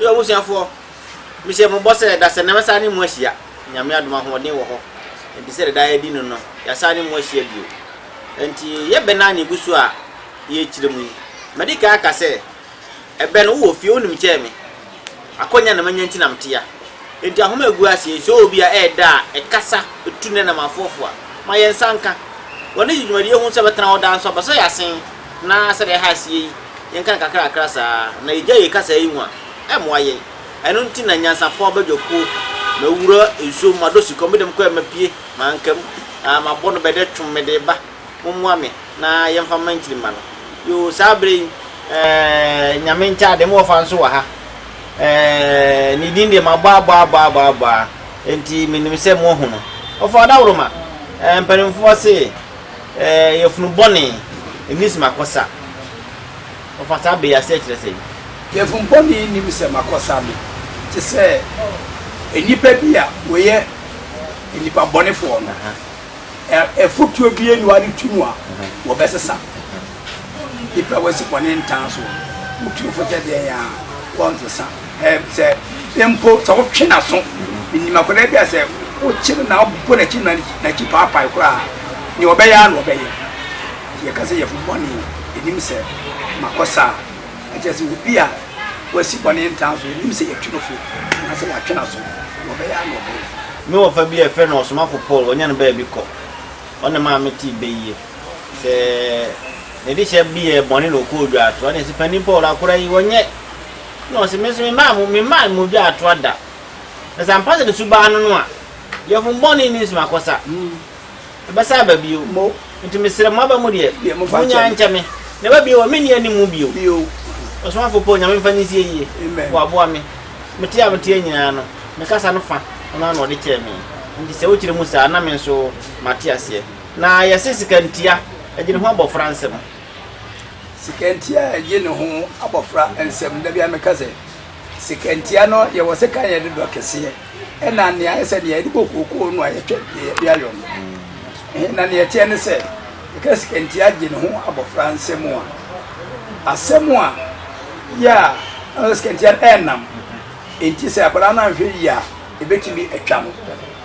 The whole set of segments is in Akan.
Yo busiafo. Mi se mo bosse da se na mesane mo ahia. Nyame adoma hoden wo ho. Enti se da ya di no no. Ya sane mo ahia bio. Enti ye benani busu a ye kiremu yi. Medika aka se ebe no wo fie onim cheme. Akonya na manya nti na mtea. Enti ahoma egu ase so obi a eda ekasa etune na mafofo a. Ma ye nsanka. Woni jidwumadi hu se betena odan so baso yasen na se de ha ase yi. Yen kan kakra krasa na ija ye kasa yi mu a emwa ye. Eno nti na nyansa po badwoko na wura enso madosi komedem ko emapie mankam mabɔ no bɛde twomede ba mommoa me na yɛmfa mankiri ma no yo sabre nyame ncha de mo fa nso wa ha ni din de mabɔ enti menim sɛ mo hu no ofa dawro ma mpanimfo se yefunu bɔne enis makosa ofa sabre ya se kyerɛ sɛ yefunu bɔne ni sɛ makosa me te sɛ enipa bi a woyɛ enipa bɔnefo no efutuo bi enu ari tunu a wo besesa ipa wasi bɔne ntan so mutu fo tɛ de ya wɔn to sa sɛ tempo sɛ wo twe na so enima ko na bi sɛ wo kyere na wo na chi na chi papa kura ni obɛya na obɛyɛ ye ka sɛ ye fu bɔne enim sɛ makosa ɛkyɛ sɛ obi a wasi bɔne ntan so enim sɛ ye tweno fo na sɛ ya twena so obɛya na obɛyɛ me wo fa bi e fe no Osomafo Paul onya no ba bi kɔ one ma meti beye se ne di she bi e bɔne no ko odwa ato ne se pani Paul akora yi wonye no se me mu bi ato ada na sampa de suba no no a ye fu bɔne ni sima kosa ba sa ba bio mo nti me sere mo ba mu de munya ncha me ne ba bio me ni ani mu bio Osomafo Paul nya me fa ni sie yi wo aboa me meti nyina no me kasa no fa ona no de kyeme ndi se wo kire mu sa na me so matiase na yese sikantia agine ho abofra nsem sikantia agine ho abofra nsem da bia me kase sikantia no ye wo se kan ye de do kese e na ne ayese ne ye de bokoko no ayetwe bia yo na ne ye tie ne se e sikantia agine ho abofra nsem a asem a ya sikantia enam enti se akora na hwe ya ebetimi atwa no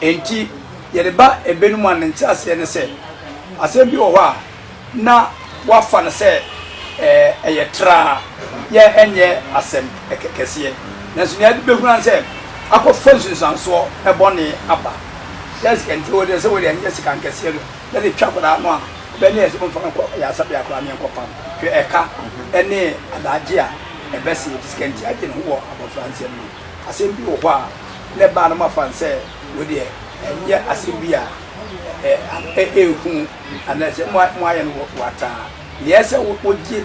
enti yede ba ebenum an nti ase ne se asem bi wo ho na wafa ne se eyetra ye enye asem ekekese na so ne de behuna se akofo sunsanso ebone aba yes enti wo de se wo de enye sika nkese no de twa kwara no a be ne ese mfa ko ya sabe akora me nkopam hwe eka ene adaje a ebese diskanti ade ne ho abofranse no asem bi wo ho le ba no mafanse wo de enye asibia ehu anase mo aye no wata yese wo gi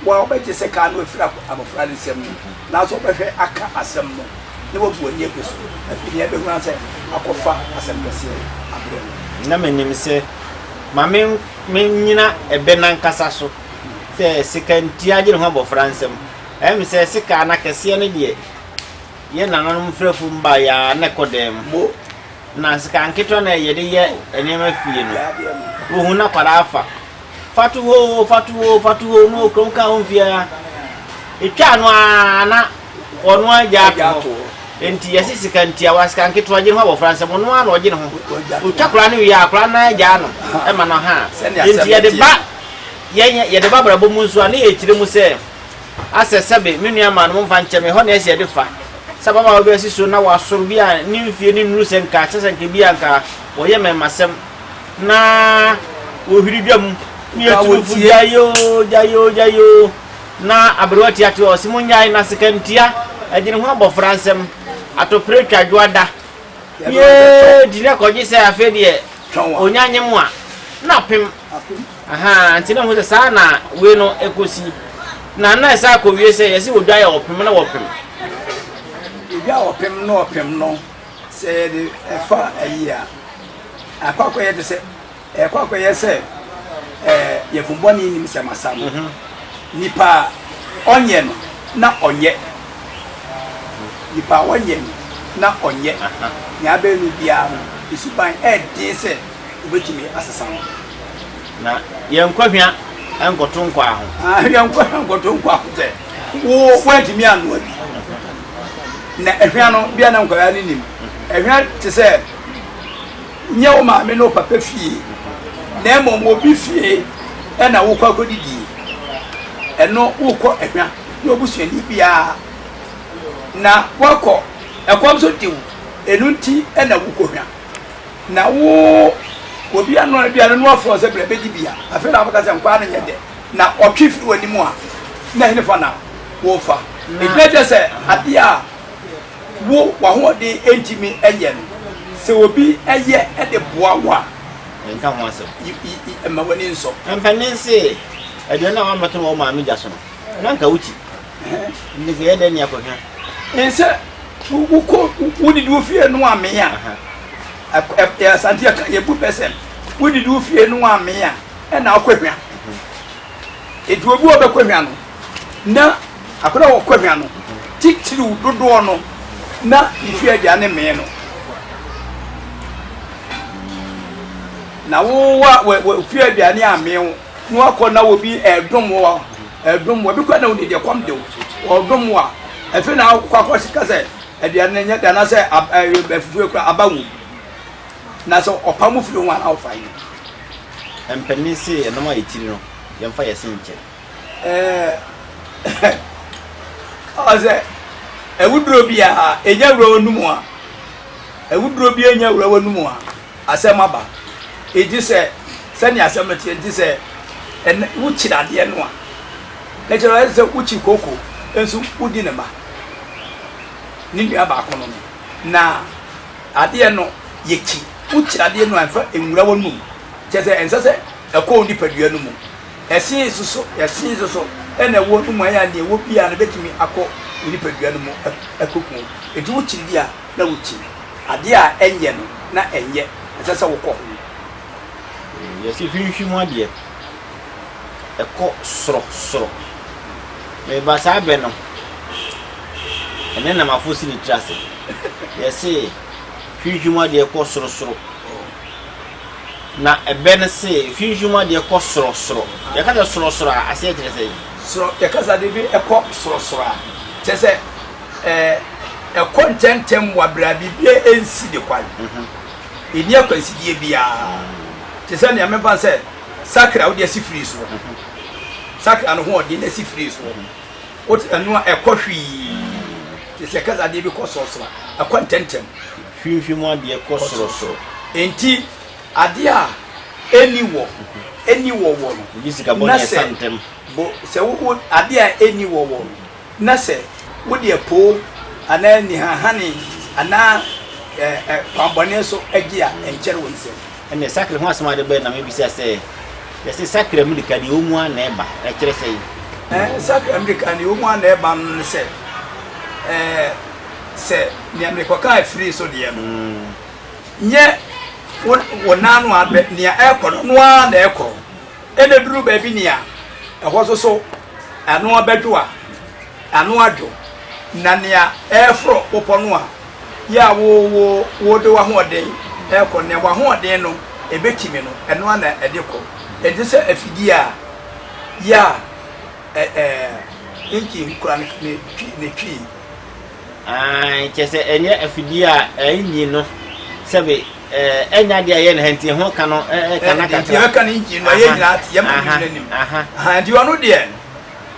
wa obeje se ka no efira abofra nsem na so behwe aka asem no ne wo bu onye kuso afini ebe hu anse akofa asem kase abro na menim se mame nyina ebe nan kasa so se sikantia age ne ho abofra nsem em se sika na kase ne de ye nanom mfrafu mba ya nekodem mo na sika nketwa na ye de ye enema fie no wo hu na kwara afa fatuwo no kronka onfia etwa no ana ono aja to enti yesi sika ntia wasika nketwa je no abofra nsem no ana oje ne ho utwakra ne wi akra na aja no e ma no ha enti ye de ba ye de ba brabo mu nso ana ye kire mu se asesebe menua ma no mfa nkyeme ho na ese de fa sababa obi asiso na wasoro bia ni mfie ni nuru senka chesenke bia nka woye memasem na ohiri dwam ni etufu jayo na abrewati ati osimunyai na sekantia agine ho abofra nsem atopre twadwada ye dire koji se afedie onyanye mu a na pem aha ntina ho se sa na we no ekosi na esa akowie se yesi odwaye opem na wopem ya opem no se de efa ayia akwa ye de se akwa ye se ye fumboni ni mse masam nipa onye no na onye nipa onye na onye nya be nu bia no isuban de se obetimi asesa na ye nkwahua enkoto nkwa ho ye nkwahua enkoto nkwa ho se wo wantimi anu abi na ehwan no bia na nkwaya ni nim ehwan te se nya wo ma me no papa fie na mo mo bi fie e na wo kwa kodidi eno wo kọ ehwan no busuani bia na wako ekwam so diwo enu nti e na wo kohwan na wo obi anu bia no afọ se bre bedi bia afi na abaka se nkwa na nyede na otwe firi wani mu a na hene fa na wo fa egbede se adia wo wa ho de entimi enye no se obi eye e de boa wa nka ho aso ma wani nso empanense ade na wa mato wo ma mi jaso no na nka wuchi ndi ge de ni akohwa ense wo ko wo di du fie no amia ya santia ye bu person wo di du fie no amia e na akohwa edu obi obekohwa no na akora wo kohwa no titiri dodo no na ifie dia ne me no na wo wa fie dia ne ame no akọ na obi edom wo bi kwa na oni de kwam de odom wa efe na akọ sika se dia ne nya da na se afufu ekura abawu na so opamu firi wan alfa yi empenisi e no ma yitiri no yemfa yesinche aze ewudro bia enya wura onumu a ewudro bia enya wura onumu a asema ba eji se ni asema ti eji se en wuchira de no a lechere se wuchi koko ensu udi ne ma ni nua ba kono na ade no yechi wuchira de no anfa enwura onumu chese ensese ekọ ni padua no mu esin suso ena wo numu aya ne wo bia na betimi akọ ni padua no mu ekokun eji wuchiri dia na wuchi ade a enye no na enye ensese wo kọ yesi finhwi mu ade ekọ soro me ba sa be no ene na mafosi ni trase yesi finhwi mu ade ekọ soro na ebe ne se finhwi mu ade ekọ soro ya ka soro a ase etere sei soro ya ka sa de bi ekọ soro a chese ekọ ntentem wa bra bibie ensi de kwal eni akwansi die bia chese ne ameba se sakra wo de sifiri so sakra no ho de na sifiri so ot anu ekọ hwi chese ka sa de bi kọ soro ekọ ntentem finhwi mu ade ekọ soro enti ade a eni wo no bisika boni santem bo se wo ade a eni wo na se wo de po ana ni hahane ana kwambone so agi a enchere won se ene sakre ho asema de be na me bisa se yesi sakre amerika de omu ana eba e kire se sakre amerika de omu ana eba no se se ni amerika ka free so de nye wonanu abe nia ekọ no a na ekọ ene duru ba bi nia ehwo so anu abedu a anu adwo na nia efro popo no a ya wo de wa hoden ekọ ne wa hoden no ebetimi no eno na edekọ edi se afidi a ya inki nkura ne twi chese enye afidi a enyi no sebe enya dia ye na henti ho ka no kana kakra ya ka ni nji no ye nyina ati ya ma ni nim ndi wonu de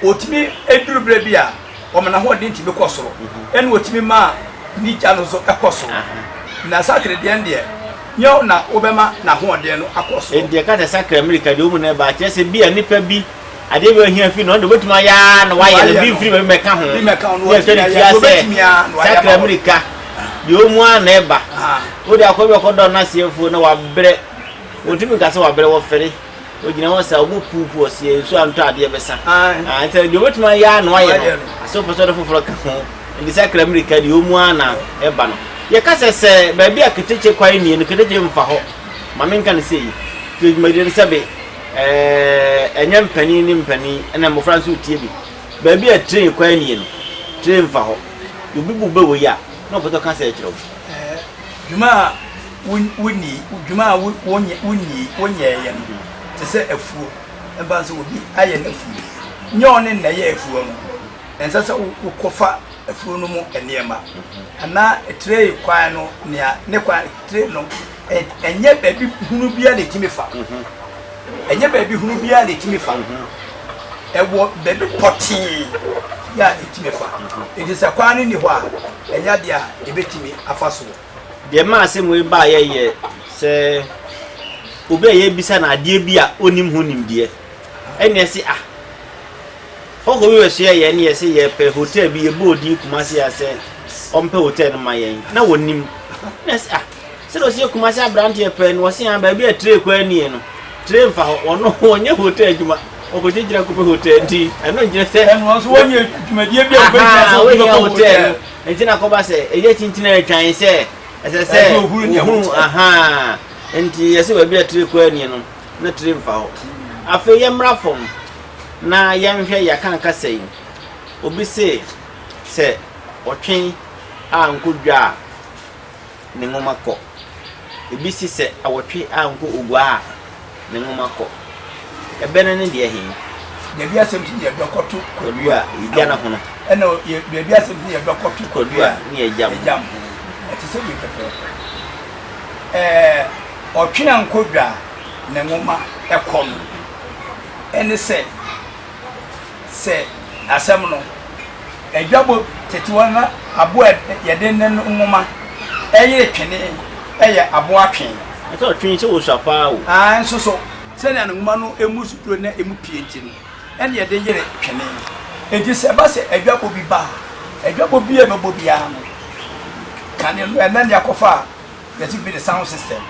otimi eduru bre bia o mana ho de ntimi kosoro enu otimi ma ni ja no so ekosoro na sakre de ende nyo na obema na ho de no akosoro ende ka ta sakre amerika de omu na ba chese bia nipa bi ade be ohia fi no de betuma ya na wa ye no bi free be meka ho bi meka no ya sakre amerika de omu na eba o de akobi okodo na siefo na wabre otimi ka se wabre wo fere o gina wo sa obu pupu o sie so anto ade besa ante de betuma ya na wa ye no so poso de foforo ka ho ndi sakra amerika de omu na eba no ye ka se ba bia keteche kwai ni no keteche mfa ho ma menka ne sei to jumade sebe enyam pani ni mpani na mo franso tie bi ba bia train kwai ni no train mfa ho yo bibu be wo ya no poto ka se kiro juma wuni juma wonye ye no te se afuo eba so obi aye na afuo nye one na ye afuo no ensa se ukofa afuo no mu eniema ana tray kwan no ne kwan tray no enye baabi hunu bia ne timi fa enye baabi hunu bia ne timi fa ewo baabi potin ya etimi fa edisa kwan ni ho a enya dia ebetimi afaso de ma asem we ba ye se obi ye bisa na ade bi a onim ho nimde ene se Hoko we share ye ne yesi ye pe hotel bi ye bodi Kumasi ya se ompe hotel ma yen na wonim na se do se Kumasi abrante ye pe no se an ba bi a tray kwa ni no tray fa ono onye hotel adwuma okojigira ko pe hotel ndi eno njire se eno so wonye dwumadie bi a ko we hotel enti na ko ba se eye tintina e twan se se ohuru enti yesi ba bi a tray kwa ni no na tray fa ho afa ye mra fom na yanhwe ya kan kasai obi se otwen ankodwa ne ngoma kɔ ebi si se awotwe anko ogwa ne ngoma kɔ ebene ne de hin de bia sem ti de dokoto kodua igya na hono ena de bia sem ti de dokoto kodua ne ejam ati se bi pepe otwe ankodwa ne ngoma ekɔ no ene se asem no edwabo tetewa na abo yede ne ngoma eye twene eye abo atwen so twin se wo swapa o nso so se na ngoma no emu sutro na emu pienti no ene yede yere twene enti se ba se edwabo bi ba edwabo bi e bebo bia no kan no ene ne akofa yesi bi the sound system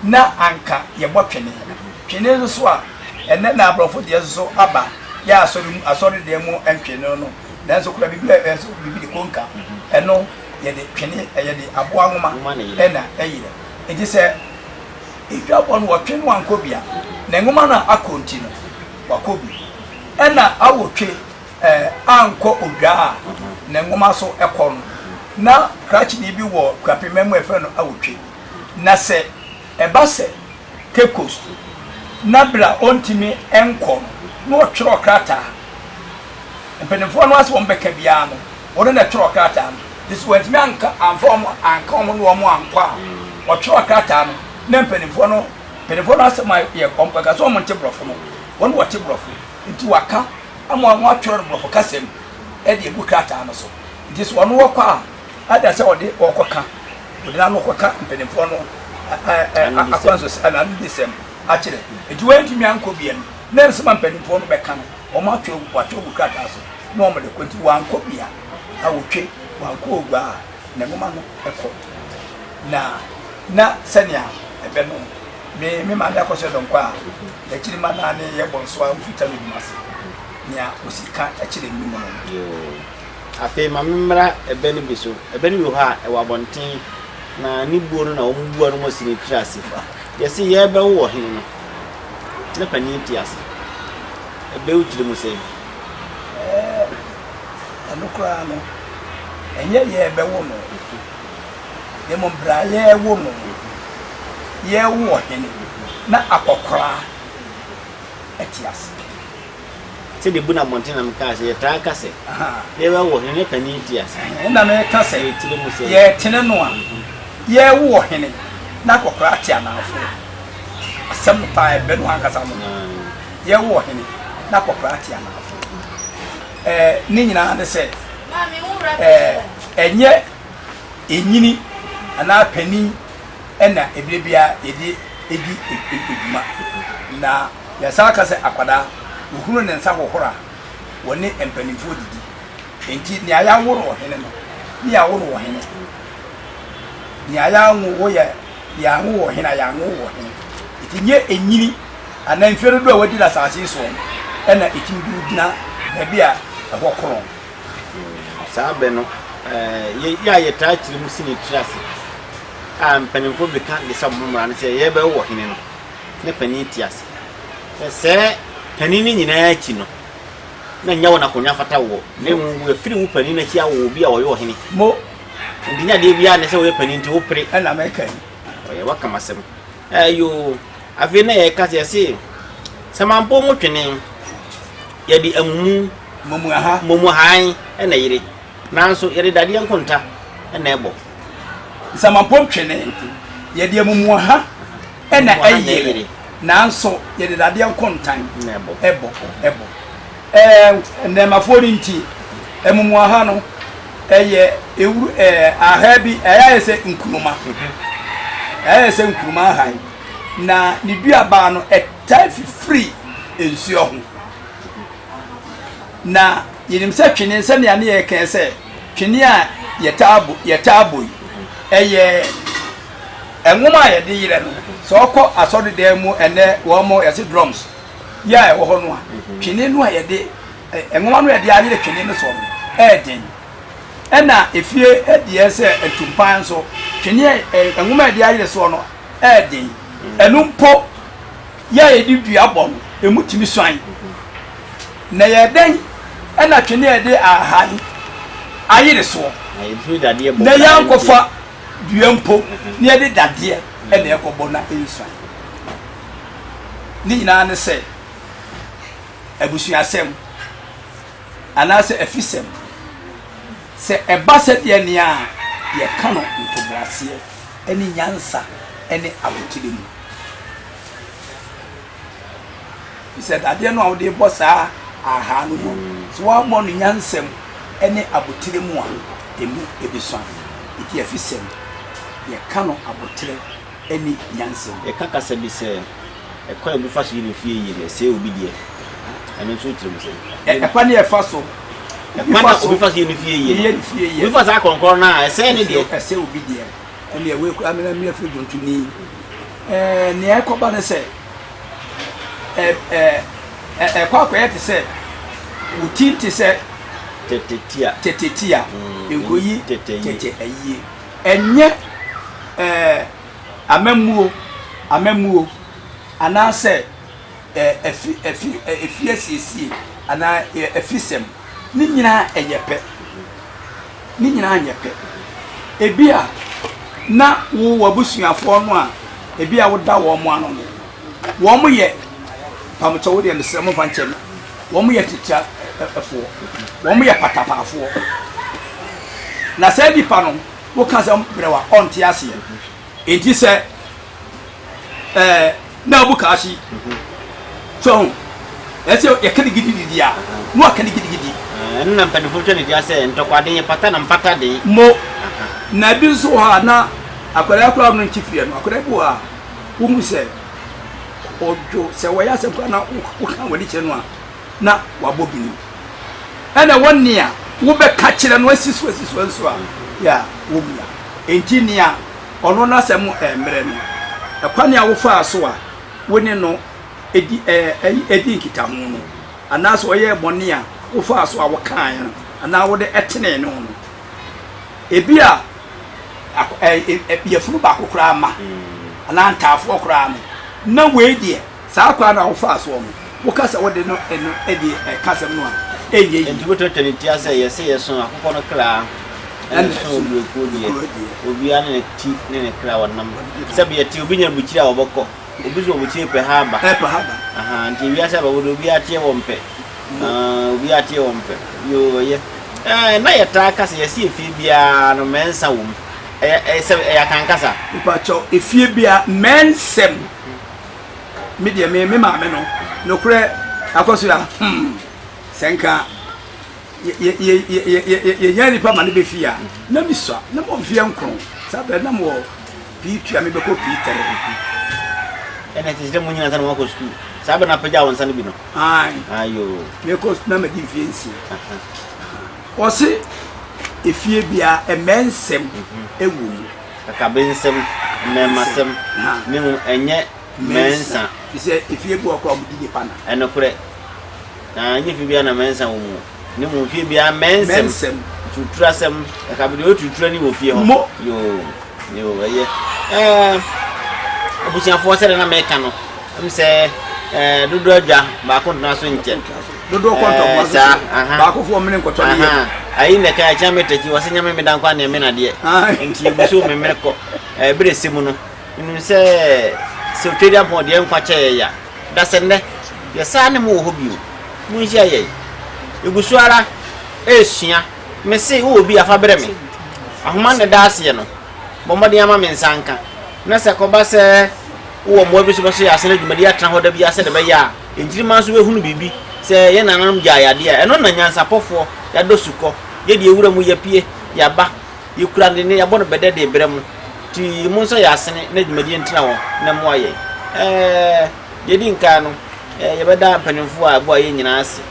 na anka ye bo twene so a ene na abrofo de so aba ya asori de mu entwene no nanso kula biblia enso bibili konka eno ye de twene ye de aboa ngoma ena eyire enti se edwabo no twene wankobia na ngoma na akonti no wakobi ena awotwe anko odwa na ngoma so ekɔ no na krachi ni bi wo kwapememu efe no awotwe na se eba se kekos na bra ontimi enko no tworo krata empenefo no aso mbeka bia no wona na tworo krata no this went me anka anfom anka omo no omo anka o tworo krata no na empenefo no aso ma ye kompaka so omo ntebrofo no wona wote brofo nti waka amo atworo brofo kasem e de ebu krata no so this one wo kwa ada se ode okoka ode na no okoka empenefo no akwanso ana ndisem akire enti wenti mi anko bia no na nsema mpanimfo no beka no o ma atwe bukata so na o ma de kwenti wanko bia awotwe wanko ogba na ngoma no ekɔ na sania ebe no me ma da kwose don kwa da kiri ma na ne ye bonso a mfita no dumase nia osika akire mi mo no yo afi ma mmra ebe no bi so ebe no ha e wa bonten na ni buo no na o mu buo no mo sini trase fa yesi ye be wo hin no na pani tiase ebe utire mu sei anokra no enye ye be wo no ye mo bra ye wo no ye wo hin na akokra etiase se de buna montana mka se ye ta kase ye be wo hin ne pani tiase na me kase utire mu sei ye tene no a ye wo hin na akokra tia na afo asem pa ebe no hankasa no ye wo hin na akokra tia na afo ni nyina de se enye enyini ana pani ena ebrebia edi eduma na ya saka se akwada uhuru ne nsa hohora woni empanifo didi enti ni aya woro hene no ni ya woro hene ni aya nwo ye ya nwo hene ya nwo hene enti nye enyini ana mfero do wadi la sase so ena eti du dina na bia ehokoro sabe no ye ta chiri mu sini trase mpanimfo beka de sabumra ne se ye be wo hene no ne pani tiase se pani ni nyina achi no na nya wona konya fata wo ne mu afiri mu pani na chia wo bi a wo yo hene mo ndinya de bia ne se wo pani nti wo pre na meka ni ye waka masem ayo afi na ye ka se samampo mu twene ye di amumu mumu aha mumu han na yire nanso yɛde dadeɛ nkonta ɛna ɛbɔ samampom twene yɛde amumu ha ɛna ɛyɛ nanso yɛde dadeɛ nkontan ɛbɔ nɛmafoɔ no nti amumu ha no ɛyɛ ewu aha bi ɛyɛ sɛ nkuruma ɛyɛ sɛ nkuruma aha na ne duaba no ɛtaa fifiri nsuo ho na yɛnim sɛ twene sɛ nea ne yɛ kɛn sɛ twene a yɛtaabo yi ɛyɛ ɛnwoma a yɛde yerɛ no sɛ ɔkɔ asɔredan mu ɛnɛ wɔn mo yɛse drums yɛ a ɛwɔ hɔ no a twene no a yɛde ɛnwoma no yɛde ayerɛ twene no so no ɛɛden ɛna efie ɛdeɛ sɛ ntumpan nso twene ɛnwoma yɛde ayerɛ so no ɛɛden ɛno mpo yɛ yɛde dua bɔ no emu tumi swan na yɛden ɛna twene yɛde ahan ayerɛ so na yɛnkɔfa dua mpo na yɛde dadeɛ ɛna ɛkɔbɔ na ɛnswan ne nyinaa ne sɛ abusuasɛm anaasɛ afisɛm sɛ ɛba sɛ deɛ nea yɛka no ntoboaseɛ ɛne nyansa ɛne abotire mu sɛ dadeɛ no a wode bɔ saa aha no mu so wɔmmɔ no nyansɛm ɛne abotire mu a ɛmu ɛbɛsua ɛti afisɛm yɛka no abotire ɛne nyansɛm yɛka kasa bi sɛ ɛkwan bi fa so yɛ fie yie ne sɛ obi deɛ ɛno nso kyerɛ mu sɛ ɛkwan ne yɛfa so ɛkwan obi fa so yɛ fie yie obi fa saa kɔnkɔn no a ɛsɛ ne deɛ ɛsɛ obi deɛ ɛne ɛwɔ ekura amena mmea fi dwontoni nea ɛkɔba ne sɛ ɛkɔ akɔyɛ te sɛ wotin te sɛ tetetia nkoyi tete ayie ɛnyɛ amamuo anaasɛ efi asiesie ana efisem ni nyinaa ɛyɛ pɛ ebi a na wo wabusuafoɔ no a ebi a woda wɔn mo ano no wɔn mo yɛ pamtɔ wo deɛ nsɛm fa nkyɛn wɔn mo yɛ tita ɛfoɔ wɔn mo yɛ patapaafoɔ na sɛ nipa no wo ka sɛ brɛwa ɔnte aseɛ enti sɛ na obu kashi so ese yɛka ne gidi a no aka ne gidi ɛnna mpanifo twɛ ne dia sɛ ntɔkwade yɛ pata na mpata de mo na bi so ha na akwara akora no ntifie no akwara bi a wo mu sɛ ojo sɛ wɔyɛ asɛm kwa na wo ka wadi kyerɛ no a na wabɔ bini ɛna wɔne a wo bɛka kyerɛ no asiso nso a ya wo mu ya enti ne a ɔno na asɛm mmerɛ no ɛkwane a wo fa so a woni no edi nkita ho no anaso oyɛ bɔne a wo fa so a wo kan no ana wo de etene no no ebi a yefunu ba kokora ma ana ntafo kokora ma na we die saa kwa na wo fa so mo wo kasa wo de no eno edi kasa no a enye enti wo totani tia sɛ yɛsɛ yɛso akokɔ no kra ɛne so obi die obi ane ti ne kra wonam sɛ bi yɛti obi nya bukyiri a wɔbɔkɔ obi so obukyiri pɛ ha ba aha nti wi asa ba wo obi atie wo mpɛ obi atie wo mpɛ yo ye na yɛta kasa yɛsi efie bia no mensa wo sɛ ɛyɛ kan kasa ipacho efie bia mensem media me maame no korɛ akɔso ya senka ye nipa ma ne be fia na mi so na mo fia nkron sabe na mo bi tua me be ko pi tere ene ti mo nyina tan mo ko school sabe na pagya won san bi no ayo me ko na ma di fie nsi o se efie bia emensem ewu aka bensem memasem me mu enye mensa ise efie bu okwa mu di pa na ene korɛ na nye fi bia na mensa wo mu ne mu fie bia mensem tuturasem aka bi o tutura ni wo fie ho yo ye abusiafo sɛ na meka no am sɛ dodo adwa ba ko na so nkyɛ dodo kɔntɔ ba ko fo mene nkɔtɔ ne ye ayi na ka cha metaki wɔ sɛ nyame me dan kwa na me na de nti ebuso me me kɔ bere semu no nnu sɛ twedi apɔ de nkwa kyɛ ya da sɛ ndɛ yɛ saa ne mo ho bio mu nhia yɛ ebuso ara esua me say wo bi afa brɛ me ahoma ne da ase no bomode ama me nsanka na se ko ba se wo mo bi so so ya se na dwumadi atena ho da bi ase de be ya enjiri man so we hunu bibi se ye nanam gya yade a eno na nyansa pofo ya do suko ye de ewura mu ya pie ya ba ye kura ne ya bono bede de brɛ mu ti mu so ya sene na dwumadi ntina ho na mo aye ye di nka no ye beda mpanimfo a bo aye nyina ase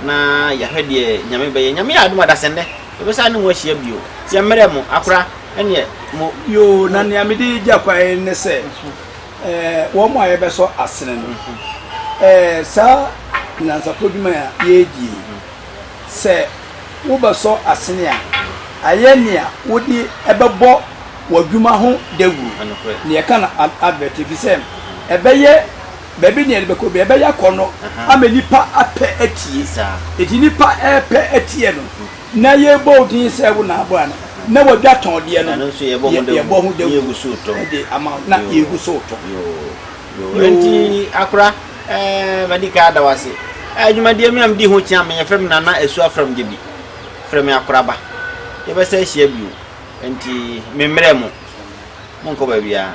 na ya hwede nyame be ye nyame aduma da sene ye be sa ne mo ahia bio se mmerɛ mu akora ene mo yo na ne amedi gya kwae ne se wo mo aye be so asene no sa nansa poduma ya ye di se wo be so asene a aye ne a wodi ebebo wadwuma ho dawu ne kana advertise se ebeye baby ne be ko be ebeye akono amenipa apɛ atie eti nipa apɛ atie no na ye bodin se wo na abo ana na wadwa ton de no ye bo ho dawu ye gusu to de ama na ye gusu to yo enti akora madika da wase adwumade mi am di ho chia me yefrem nana esu afram gibi frem akora ba ye be se hia bio enti memmerɛ mu monko ba bia